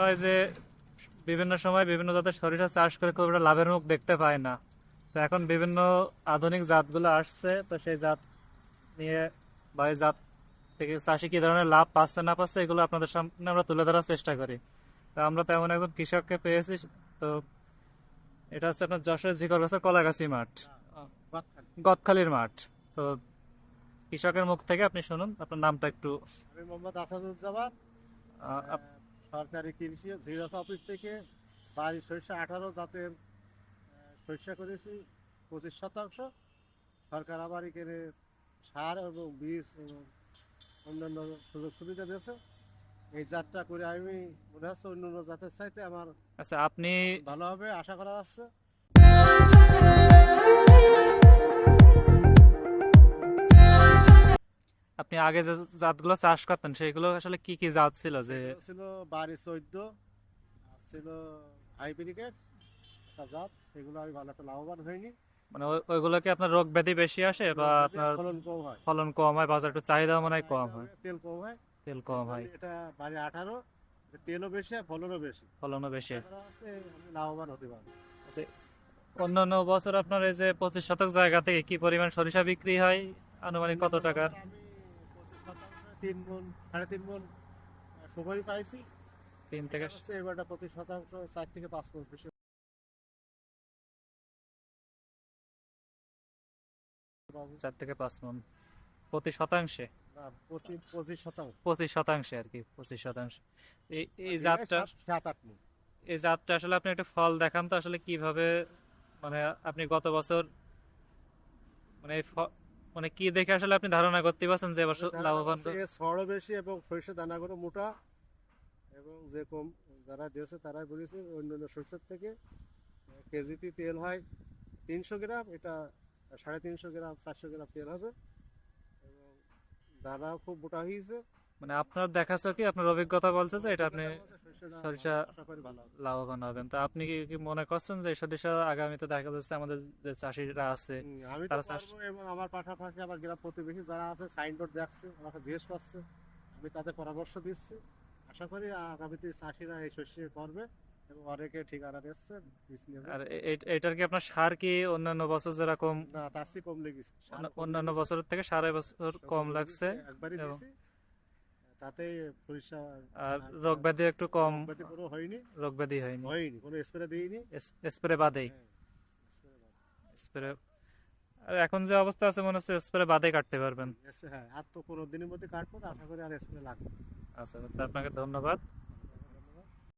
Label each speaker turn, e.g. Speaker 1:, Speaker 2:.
Speaker 1: হয় যে বিভিন্ন সময় বিভিন্ন জাতের সরিষা চাষ করে খুব একটা লাভের মুখ দেখতে পায় না। তো এখন বিভিন্ন আধুনিক জাতগুলো আসছে, তো সেই জাত নিয়ে বা এই জাত থেকে চাষি কি ধরনের লাভ পাচ্ছে না পাচ্ছে এগুলো আপনাদের সামনে আমরা তুলে ধরার চেষ্টা করি। তো আমরা তেমন একজন কৃষককে পেয়েছি। তো এটা হচ্ছে আপনার যশোর ঝিকরগাছা কলাগাছি মাঠ, গদখালির মাঠ। তো কৃষকের মুখ থেকে আপনি শুনুন, আপনার নামটা একটু।
Speaker 2: আমি মোহাম্মদ আসাদুজ্জামান,
Speaker 1: আহ, আপ-
Speaker 2: সরকারি কৃষি জিজ্ঞাসা অফিস থেকে বাড়ি সরিষা 18 জাতের সরিষা করেছি 25%। সরকার আবার এখানে সার এবং বীজ এবং অন্যান্য সুযোগ সুবিধা দিয়েছে। এই জাতটা করে আমি মনে হচ্ছে অন্য অন্য জাতের চাইতে আমার
Speaker 1: আচ্ছা, আপনি
Speaker 2: ভালো হবে আশা করা যাচ্ছে।
Speaker 1: আপনি আগে যে জাতগুলো চাষ করতেন সেগুলো আসলে কি কি জাত ছিল যে?
Speaker 2: এগুলো ছিল বাড়ি 14, আর ছিল হাইব্রিড একটা জাত, সেগুলো আমি ভালো একটা লাভবান হইনি।
Speaker 1: মানে ওইগুলোকে আপনার রোগ ব্যাধি বেশি আসে বা আপনার
Speaker 2: ফলন কম হয়,
Speaker 1: ফলন কম হয়, বাজার একটু চাহিদা মনে হয় কম হয়,
Speaker 2: তেল কম হয়।
Speaker 1: তেল কম হয়,
Speaker 2: এটা বাড়ি 18, তেলও বেশি আর ফলনও বেশি।
Speaker 1: ফলনও বেশি।
Speaker 2: আশা করা আছে আমি লাভবান হতে পারবো।
Speaker 1: আচ্ছা, অন্যান্য বছর আপনার এই যে 25 শতক জায়গা থেকে কি পরিমাণ সরিষা বিক্রি হয়, আনুমানিক কত টাকার?
Speaker 2: আমি 25% 3 মণ, 3.5 মণ সময় পাইছি।
Speaker 1: 3 থেকে
Speaker 2: এবারটা 25% 4 থেকে 5 মণ বেশি পাবো।
Speaker 1: 4 থেকে 5 মণ প্রতি শতাংশে?
Speaker 2: না, প্রতি 25%।
Speaker 1: 25 শতাংশে আর কি, 25 শতাংশ। এই এই
Speaker 2: বিঘায়
Speaker 1: জাতটা,
Speaker 2: 7-8 মণ।
Speaker 1: এই জাতটা আসলে আপনি একটু ফল দেখান তো আসলে কিভাবে, মানে আপনি গত বছর মানে মানে কি দেখে আসলে আপনি ধারণা করতে পারছেন যে এবছর লাভবান?
Speaker 2: এর ছড়ও বেশি এবং সরিষা দানাগুলো মোটা, এবং যে কম যারা দিয়েছে তারাই বলেছে অন্যান্য শস্যের থেকে কেজিতে তেল হয় 300 গ্রাম, এটা 350 গ্রাম 400 গ্রাম তেল হবে, এবং দানাও খুব মোটা হয়েছে।
Speaker 1: মানে আপনার দেখাচ্ছে কি, আপনার অভিজ্ঞতা বলছে যে এটা আপনি
Speaker 2: সরিষাটা
Speaker 1: সরিষা
Speaker 2: আশা করি ভালো হবে।
Speaker 1: লাভবান হবেন। তা আপনি কি কি মনে করছেন যে এই সরিষা আগামীতে দেখা যাচ্ছে আমাদের যে চাষিরা আছে
Speaker 2: আমি তো
Speaker 1: তারা চাষ?
Speaker 2: পারবো, এবং আমার পাশাপাশি আমার গ্রাম প্রতিবেশী যারা আছে সাইনবোর্ড দেখছে, আমাকে জিজ্ঞেস করছে, আমি তাদের পরামর্শ দিচ্ছি। আশা করি আগামীতে চাষিরা এই শস্য করবে, এবং অনেকে ঠিকানা দিচ্ছে বীজ নেবে।
Speaker 1: আর এটার কি আপনার সার কি অন্যান্য বছর যেরকম,
Speaker 2: না, তার চেয়ে কম লেগেছে, সার কম
Speaker 1: অন্যান্য
Speaker 2: লেগেছে,
Speaker 1: বছরের থেকে সারা বছর কম লাগছে?
Speaker 2: একবারই
Speaker 1: এবং
Speaker 2: দিয়েছি, তাতে সরিষা
Speaker 1: আর রোগ ব্যাধি একটু কম,
Speaker 2: রোগব্যাধি কোনো হয়নি,
Speaker 1: রোগ ব্যাধি হয়নি,
Speaker 2: কোনো স্প্রে দিইনি।
Speaker 1: স্প্রে বাদেই?
Speaker 2: হ্যাঁ, spray বাদ।
Speaker 1: স্প্রে, আর এখন যে অবস্থা আছে মনে হচ্ছে স্প্রে বাদে কাটতে পারবেন।
Speaker 2: হ্যাঁ, আর তো 15 দিনের মধ্যে কাটবো, আশা করি আর স্প্রে লাগবে না।
Speaker 1: আচ্ছা, তো আপনাকে ধন্যবাদ।